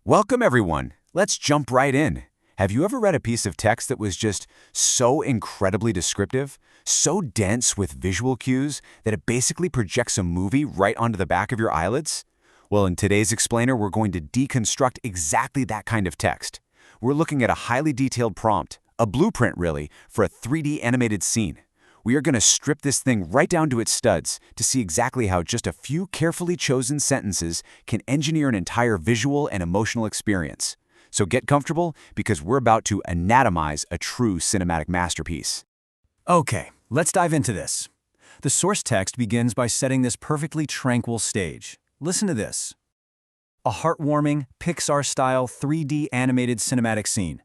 Welcome, everyone. Let's jump right in. Have you ever read a piece of text that was just so incredibly descriptive, so dense with visual cues that it basically projects a movie right onto the back of your eyelids? Well, in today's explainer, we're going to deconstruct exactly that kind of text. We're looking at a highly detailed prompt, a blueprint really, for a 3D animated scene. We are going to strip this thing right down to its studs to see exactly how just a few carefully chosen sentences can engineer an entire visual and emotional experience. So get comfortable because we're about to anatomize a true cinematic masterpiece. Okay, let's dive into this. The source text begins by setting this perfectly tranquil stage. Listen to this. A heartwarming, Pixar-style 3D animated cinematic scene.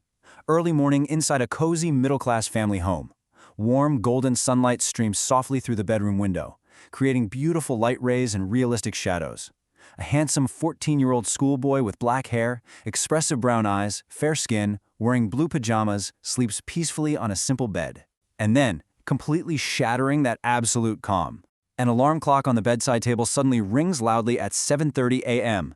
Early morning inside a cozy middle-class family home. Warm, golden sunlight streams softly through the bedroom window, creating beautiful light rays and realistic shadows. A handsome 14-year-old schoolboy with black hair, expressive brown eyes, fair skin, wearing blue pajamas, sleeps peacefully on a simple bed. And then, completely shattering that absolute calm, an alarm clock on the bedside table suddenly rings loudly at 7:30 a.m.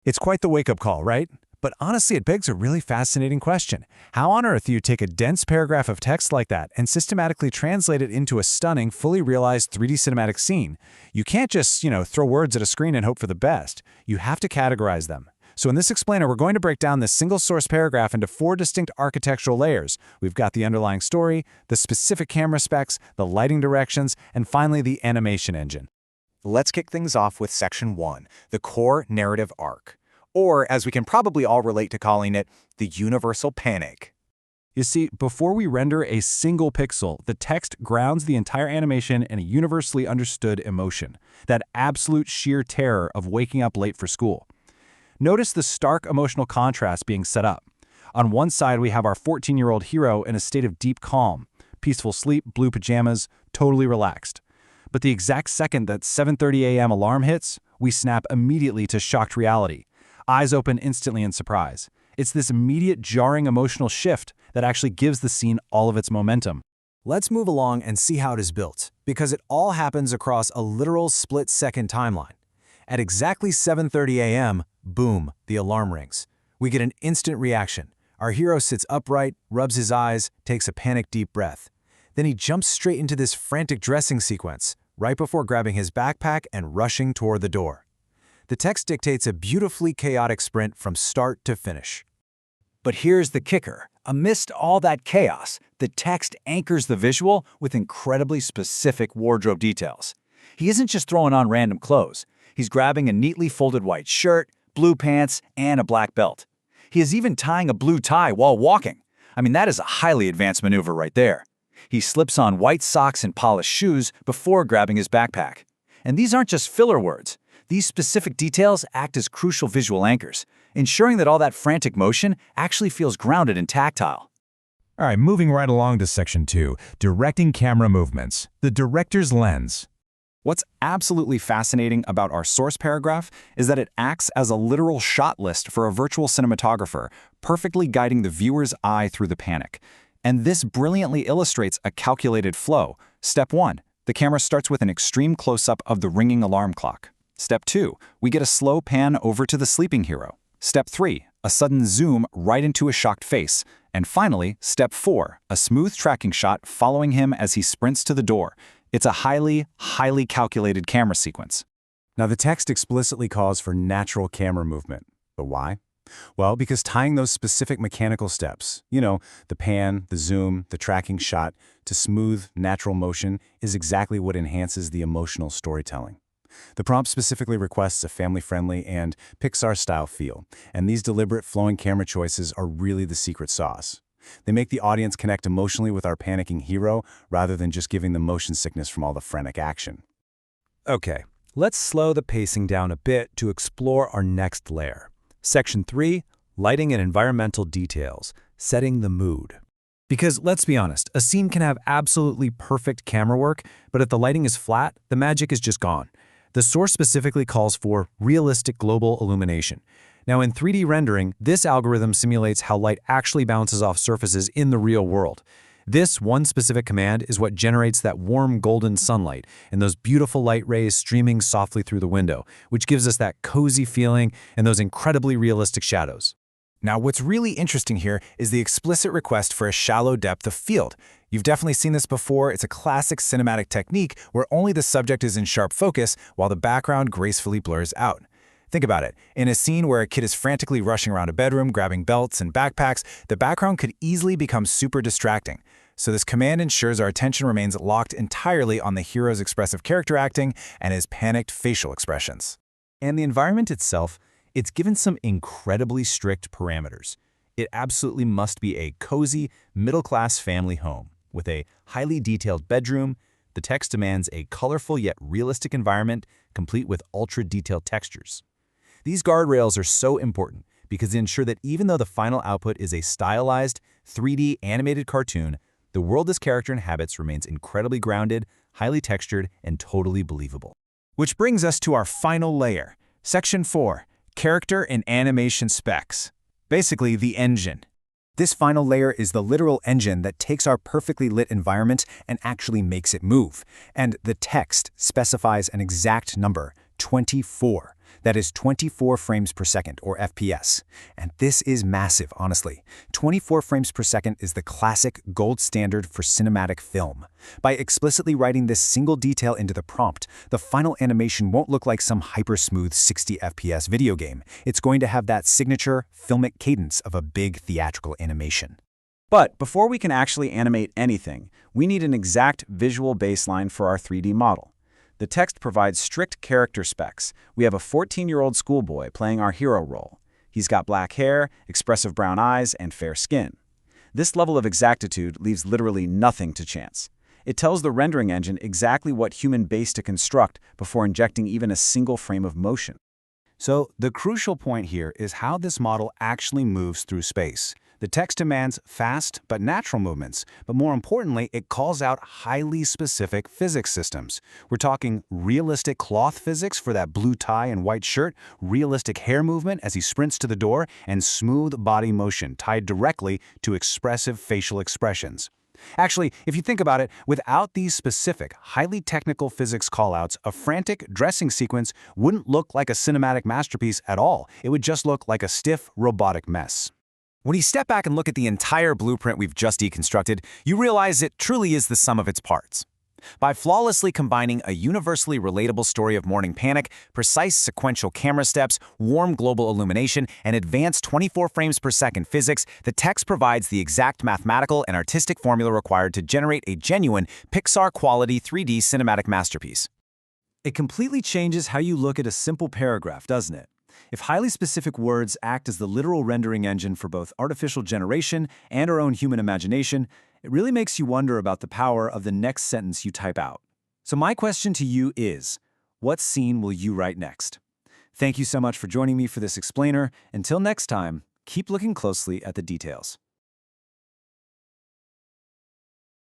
It's quite the wake-up call, right? But honestly, it begs a really fascinating question. How on earth do you take a dense paragraph of text like that and systematically translate it into a stunning, fully realized 3D cinematic scene? You can't just, throw words at a screen and hope for the best. You have to categorize them. So in this explainer, we're going to break down this single source paragraph into 4 distinct architectural layers. We've got the underlying story, the specific camera specs, the lighting directions, and finally the animation engine. Let's kick things off with Section 1, the core narrative arc. Or, as we can probably all relate to calling it, the universal panic. You see, before we render a single pixel, the text grounds the entire animation in a universally understood emotion, that absolute sheer terror of waking up late for school. Notice the stark emotional contrast being set up. On one side, we have our 14-year-old hero in a state of deep calm, peaceful sleep, blue pajamas, totally relaxed. But the exact second that 7:30 a.m. alarm hits, we snap immediately to shocked reality. Eyes open instantly in surprise. It's this immediate, jarring emotional shift that actually gives the scene all of its momentum. Let's move along and see how it is built, because it all happens across a literal split-second timeline. At exactly 7:30 a.m., boom, the alarm rings. We get an instant reaction. Our hero sits upright, rubs his eyes, takes a panicked deep breath. Then he jumps straight into this frantic dressing sequence, right before grabbing his backpack and rushing toward the door. The text dictates a beautifully chaotic sprint from start to finish. But here's the kicker. Amidst all that chaos, the text anchors the visual with incredibly specific wardrobe details. He isn't just throwing on random clothes. He's grabbing a neatly folded white shirt, blue pants, and a black belt. He is even tying a blue tie while walking. That is a highly advanced maneuver right there. He slips on white socks and polished shoes before grabbing his backpack. And these aren't just filler words. These specific details act as crucial visual anchors, ensuring that all that frantic motion actually feels grounded and tactile. All right, moving right along to Section 2, directing camera movements, the director's lens. What's absolutely fascinating about our source paragraph is that it acts as a literal shot list for a virtual cinematographer, perfectly guiding the viewer's eye through the panic. And this brilliantly illustrates a calculated flow. Step 1, the camera starts with an extreme close-up of the ringing alarm clock. Step 2, we get a slow pan over to the sleeping hero. Step 3, a sudden zoom right into a shocked face. And finally, Step 4, a smooth tracking shot following him as he sprints to the door. It's a highly calculated camera sequence. Now, the text explicitly calls for natural camera movement. But why? Well, because tying those specific mechanical steps, the pan, the zoom, the tracking shot, to smooth, natural motion is exactly what enhances the emotional storytelling. The prompt specifically requests a family-friendly and Pixar-style feel, and these deliberate flowing camera choices are really the secret sauce. They make the audience connect emotionally with our panicking hero rather than just giving them motion sickness from all the frantic action. Okay, let's slow the pacing down a bit to explore our next layer. Section 3, lighting and environmental details, setting the mood. Because let's be honest, a scene can have absolutely perfect camera work, but if the lighting is flat, the magic is just gone. The source specifically calls for realistic global illumination. Now, in 3D rendering, this algorithm simulates how light actually bounces off surfaces in the real world. This one specific command is what generates that warm golden sunlight and those beautiful light rays streaming softly through the window, which gives us that cozy feeling and those incredibly realistic shadows. Now, what's really interesting here is the explicit request for a shallow depth of field. You've definitely seen this before. It's a classic cinematic technique where only the subject is in sharp focus while the background gracefully blurs out. Think about it. In a scene where a kid is frantically rushing around a bedroom, grabbing belts and backpacks, the background could easily become super distracting. So this command ensures our attention remains locked entirely on the hero's expressive character acting and his panicked facial expressions. And the environment itself, it's given some incredibly strict parameters. It absolutely must be a cozy, middle-class family home with a highly detailed bedroom. The text demands a colorful yet realistic environment, complete with ultra-detailed textures. These guardrails are so important because they ensure that even though the final output is a stylized, 3D animated cartoon, the world this character inhabits remains incredibly grounded, highly textured, and totally believable. Which brings us to our final layer, Section 4, Character and Animation Specs. Basically, the engine. This final layer is the literal engine that takes our perfectly lit environment and actually makes it move. And the text specifies an exact number, 24. That is 24 frames per second, or FPS. And this is massive, honestly. 24 frames per second is the classic gold standard for cinematic film. By explicitly writing this single detail into the prompt, the final animation won't look like some hyper-smooth 60 FPS video game. It's going to have that signature, filmic cadence of a big theatrical animation. But before we can actually animate anything, we need an exact visual baseline for our 3D model. The text provides strict character specs. We have a 14-year-old schoolboy playing our hero role. He's got black hair, expressive brown eyes, and fair skin. This level of exactitude leaves literally nothing to chance. It tells the rendering engine exactly what human base to construct before injecting even a single frame of motion. So the crucial point here is how this model actually moves through space. The text demands fast but natural movements, but more importantly, it calls out highly specific physics systems. We're talking realistic cloth physics for that blue tie and white shirt, realistic hair movement as he sprints to the door, and smooth body motion tied directly to expressive facial expressions. Actually, if you think about it, without these specific, highly technical physics callouts, a frantic dressing sequence wouldn't look like a cinematic masterpiece at all. It would just look like a stiff, robotic mess. When you step back and look at the entire blueprint we've just deconstructed, you realize it truly is the sum of its parts. By flawlessly combining a universally relatable story of morning panic, precise sequential camera steps, warm global illumination, and advanced 24 frames per second physics, the text provides the exact mathematical and artistic formula required to generate a genuine Pixar-quality 3D cinematic masterpiece. It completely changes how you look at a simple paragraph, doesn't it? If highly specific words act as the literal rendering engine for both artificial generation and our own human imagination, it really makes you wonder about the power of the next sentence you type out. So my question to you is, what scene will you write next? Thank you so much for joining me for this explainer. Until next time, keep looking closely at the details.